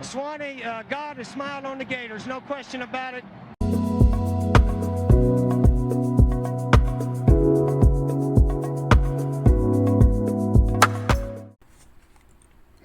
Swanee, God has smiled on the Gators, no question about it.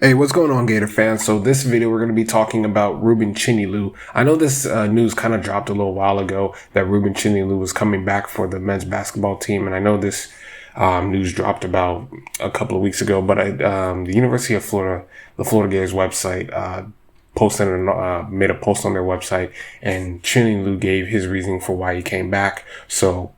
Hey, what's going on, Gator fans? So this video, we're going to be talking about Rueben Chinyelu. I know this news kind of dropped a little while ago that Rueben Chinyelu was coming back for the men's basketball team. And I know this news dropped about a couple of weeks ago, but the University of Florida, the Florida Gators website, made a post on their website, and Chinyelu gave his reasoning for why he came back. So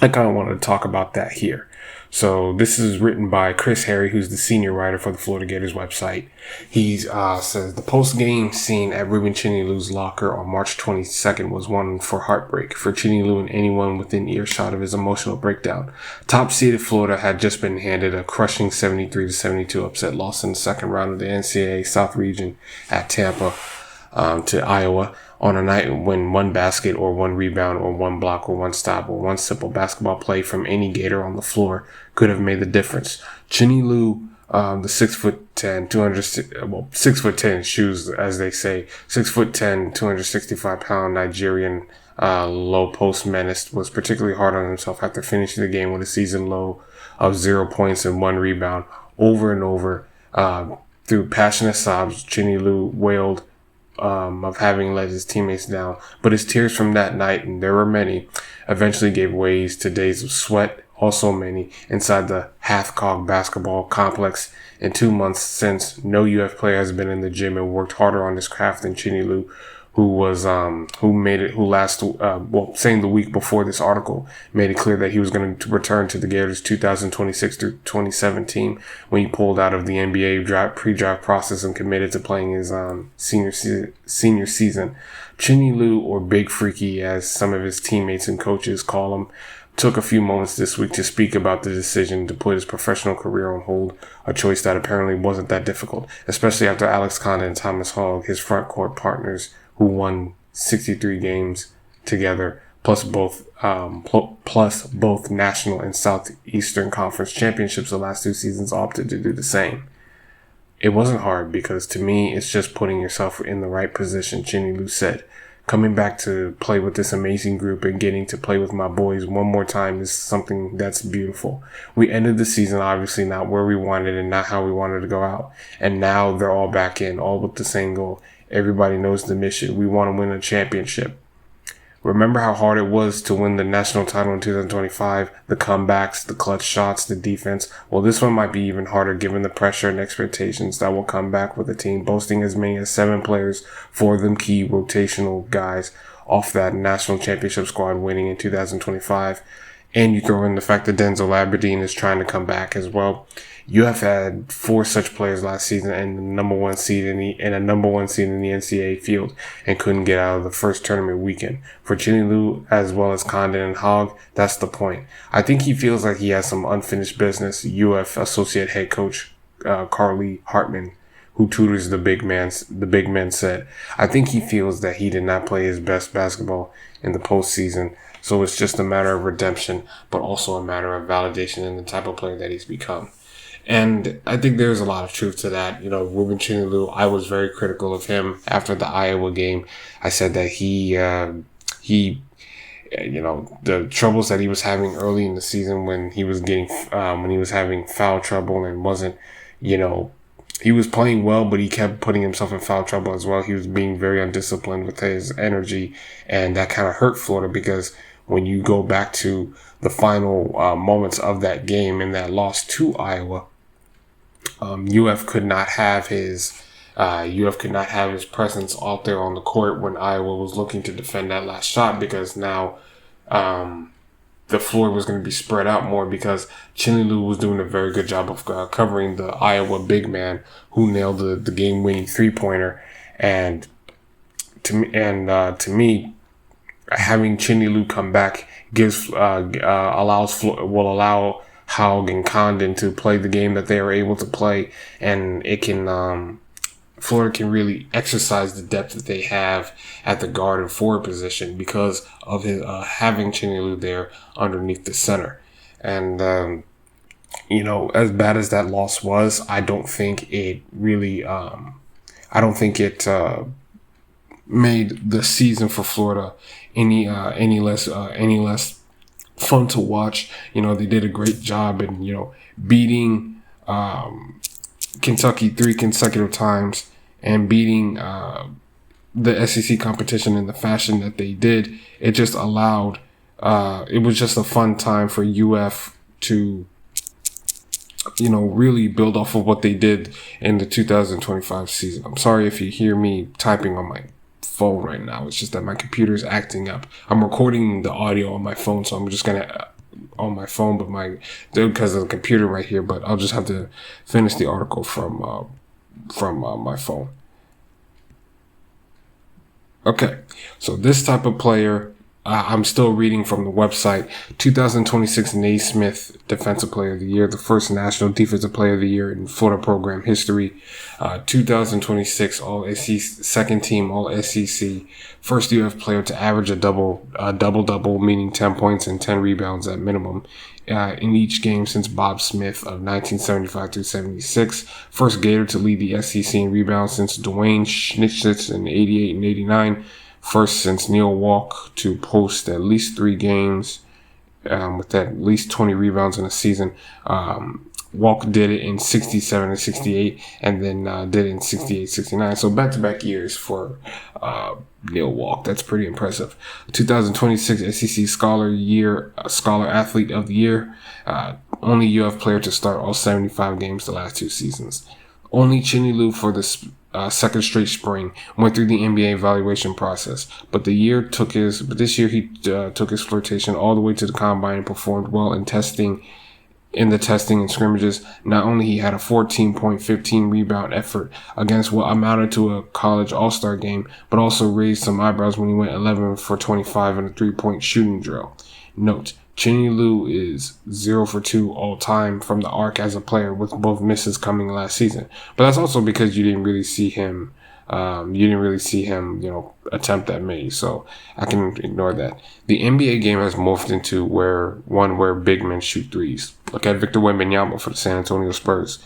I kind of wanted to talk about that here. So this is written by Chris Harry, who's the senior writer for the Florida Gators website. He says the post-game scene at Rueben Chinyelu's locker on March 22nd was one for heartbreak for Chinyelu and anyone within earshot of his emotional breakdown. Top-seeded Florida had just been handed a crushing 73-72 upset loss in the second round of the NCAA South Region at Tampa to Iowa on a night when one basket or one rebound or one block or one stop or one simple basketball play from any Gator on the floor could have made the difference. Chinyelu, the 6'10", 6'10" shoes, as they say, 6'10", 265-pound Nigerian low post menace, was particularly hard on himself after finishing the game with a season low of 0 points and 1 rebound. Over and over, through passionate sobs, Chinyelu wailed of having let his teammates down, but his tears from that night, and there were many, eventually gave way to days of sweat, also many, inside the Hathcock basketball complex. In 2 months since, no UF player has been in the gym and worked harder on his craft than Chinyelu, saying the week before this article, made it clear that he was going to return to the Gators 2026 through 2017 when he pulled out of the NBA pre-draft process and committed to playing his senior season. Chinyelu, or Big Freaky as some of his teammates and coaches call him, took a few moments this week to speak about the decision to put his professional career on hold, a choice that apparently wasn't that difficult, especially after Alex Condon and Thomas Hogg, his front court partners, who won 63 games together, plus both national and Southeastern Conference championships the last 2 seasons, opted to do the same. It wasn't hard because to me, it's just putting yourself in the right position, Chinyelu said. Coming back to play with this amazing group and getting to play with my boys one more time is something that's beautiful. We ended the season obviously not where we wanted and not how we wanted to go out. And now they're all back in, all with the same goal. Everybody knows the mission. We want to win a championship. Remember how hard it was to win the national title in 2025? The comebacks, the clutch shots, the defense. Well, this one might be even harder given the pressure and expectations that will come back with a team boasting as many as 7 players, 4 of them key rotational guys, off that national championship squad winning in 2025. And you throw in the fact that Denzel Aberdeen is trying to come back as well. You have had 4 such players last season and a number one seed in the NCAA field and couldn't get out of the first tournament weekend. For Chinyelu, as well as Condon and Hogg, that's the point. I think he feels like he has some unfinished business. UF associate head coach Carly Hartman, who tutors the big men, said. I think he feels that he did not play his best basketball in the postseason. So it's just a matter of redemption, but also a matter of validation in the type of player that he's become. And I think there's a lot of truth to that. You know, Rueben Chinyelu, I was very critical of him after the Iowa game. I said that the troubles that he was having early in the season when he was having foul trouble and wasn't, he was playing well, but he kept putting himself in foul trouble as well. He was being very undisciplined with his energy, and that kind of hurt Florida because when you go back to the final moments of that game and that loss to Iowa, UF could not have his presence out there on the court when Iowa was looking to defend that last shot because now the floor was going to be spread out more because Chinyelu was doing a very good job of covering the Iowa big man who nailed the game-winning 3-pointer. And to me, having Chinyelu come back will allow Hogg and Condon to play the game that they are able to play, and it can Florida can really exercise the depth that they have at the guard and forward position because of his having Chinyelu there underneath the center. And as bad as that loss was, I don't think it really I don't think it made the season for Florida any less fun to watch. They did a great job in beating Kentucky 3 consecutive times and beating the SEC competition in the fashion that they did. It just allowed. It was just a fun time for UF to really build off of what they did in the 2025 season. I'm sorry if you hear me typing on my phone right now. It's just that my computer is acting up. I'm recording the audio on my phone, so I'm just gonna on my phone, but because of the computer right here. But I'll just have to finish the article from my phone. Okay, so this type of player. I'm still reading from the website. 2026 Naismith Defensive Player of the Year, the first National Defensive Player of the Year in Florida program history. 2026 All SEC, second team All SEC, first UF player to average a double, meaning 10 points and 10 rebounds at minimum in each game since Bob Smith of 1975 through 76. First Gator to lead the SEC in rebounds since Dwayne Schnitzlitz in 88 and 89. First since Neil Walk to post at least 3 games with at least 20 rebounds in a season. Walk did it in 67 and 68, and then did it in 68, 69. So back-to-back years for Neil Walk. That's pretty impressive. 2026 SEC Scholar Athlete of the Year. Only UF player to start all 75 games the last 2 seasons. Only Chinyelu for the second straight spring went through the NBA evaluation process, but this year he took his flirtation all the way to the combine and performed well in testing and scrimmages. Not only he had a 14-point, 15 rebound effort against what amounted to a college all-star game, but also raised some eyebrows when he went 11 for 25 in a 3-point shooting drill. Note: Chinyelu is 0 for 2 all time from the arc as a player, with both misses coming last season. But that's also because you didn't really see him. Attempt that many. So I can ignore that. The NBA game has morphed into where big men shoot threes. Look at Victor Wembanyama for the San Antonio Spurs.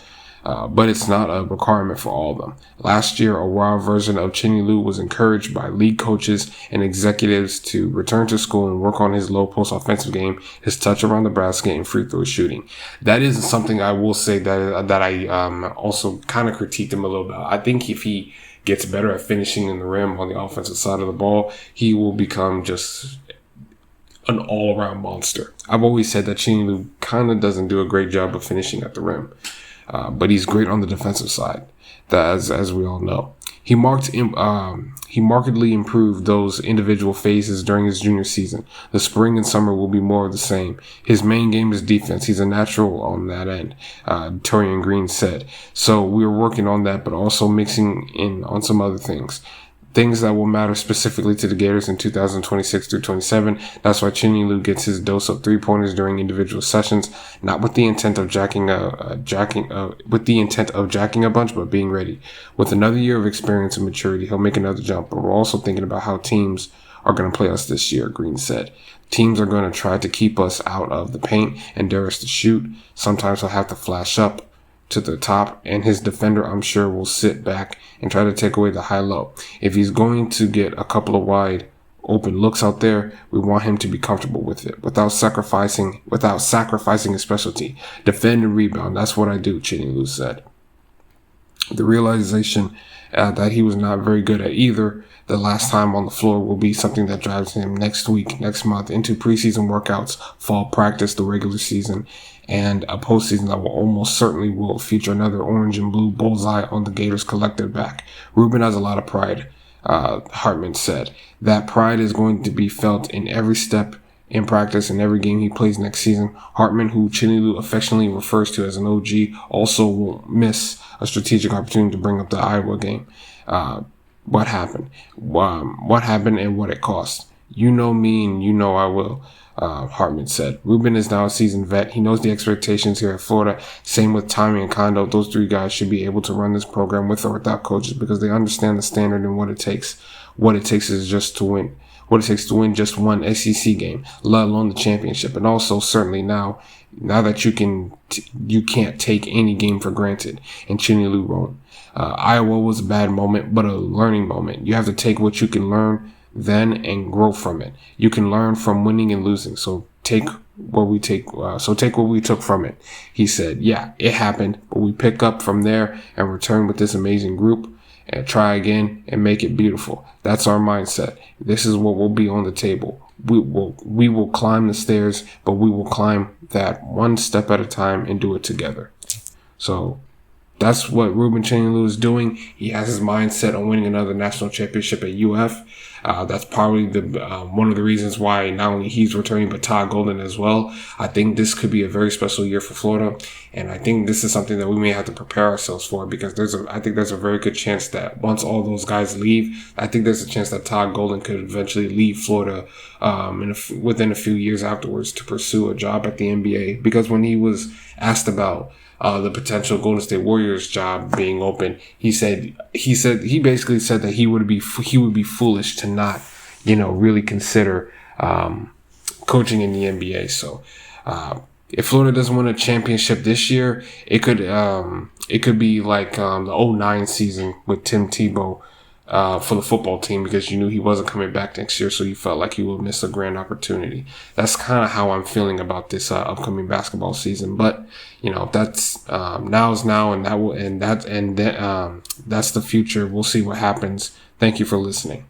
But it's not a requirement for all of them. Last year, a raw version of Chinyelu was encouraged by league coaches and executives to return to school and work on his low post offensive game, his touch around the basket, and free throw shooting. That is something I will say that I also kind of critiqued him a little bit. I think if he gets better at finishing in the rim on the offensive side of the ball, he will become just an all-around monster. I've always said that Chinyelu kind of doesn't do a great job of finishing at the rim. But he's great on the defensive side, as we all know. He markedly improved those individual phases during his junior season. The spring and summer will be more of the same. His main game is defense. He's a natural on that end, Torian Green said. So we're working on that, but also mixing in on some other things that will matter specifically to the Gators in 2026 through 27. That's why Chinyelu gets his dose of 3-pointers during individual sessions, not with the intent of jacking a bunch, but being ready. With another year of experience and maturity, he'll make another jump. But we're also thinking about how teams are going to play us this year, Green said. Teams are going to try to keep us out of the paint and dare us to shoot. Sometimes he'll have to flash up to the top, and his defender, I'm sure, will sit back and try to take away the high-low. If he's going to get a couple of wide open looks out there, we want him to be comfortable with it without sacrificing his specialty. Defend and rebound. That's what I do, Chinyelu said. The realization that he was not very good at either the last time on the floor will be something that drives him next month into preseason workouts, fall practice, the regular season, and a postseason that will almost certainly will feature another orange and blue bullseye on the Gators' collective back. Rueben has a lot of pride, Hartman said. That pride is going to be felt in every step in practice and every game he plays next season. Hartman, who Chinyelu affectionately refers to as an OG, also won't miss a strategic opportunity to bring up the Iowa game. What happened? What happened and what it cost? You know me and you know I will. Hartman said. Rueben is now a seasoned vet. He knows the expectations here at Florida. Same with Tommy and Kondo. Those 3 guys should be able to run this program with or without coaches because they understand the standard and what it takes. What it takes is just to win. what it takes to win just one SEC game, let alone the championship. And also certainly now that you can't take any game for granted, and Chinyelu won't. Iowa was a bad moment, but a learning moment. You have to take what you can learn then and grow from it. You can learn from winning and losing. So take what we took from it. He said, yeah, it happened, but we pick up from there and return with this amazing group and try again and make it beautiful. That's our mindset. This is what will be on the table. We will climb the stairs, but we will climb that one step at a time and do it together. So that's what Rueben Chinyelu is doing. He has his mindset on winning another national championship at UF. That's probably one of the reasons why not only he's returning, but Todd Golden as well. I think this could be a very special year for Florida, and I think this is something that we may have to prepare ourselves for, because I think there's a very good chance that once all those guys leave, I think there's a chance that Todd Golden could eventually leave Florida within a few years afterwards to pursue a job at the NBA. Because when he was asked about the potential Golden State Warriors job being open, he basically said that he would be foolish to not, really consider coaching in the NBA. So if Florida doesn't win a championship this year, it could be like the 09 season with Tim Tebow for the football team, because you knew he wasn't coming back next year, so you felt like you would miss a grand opportunity. That's kind of how I'm feeling about this upcoming basketball season. But that's now is now, and that's the future. We'll see what happens. Thank you for listening.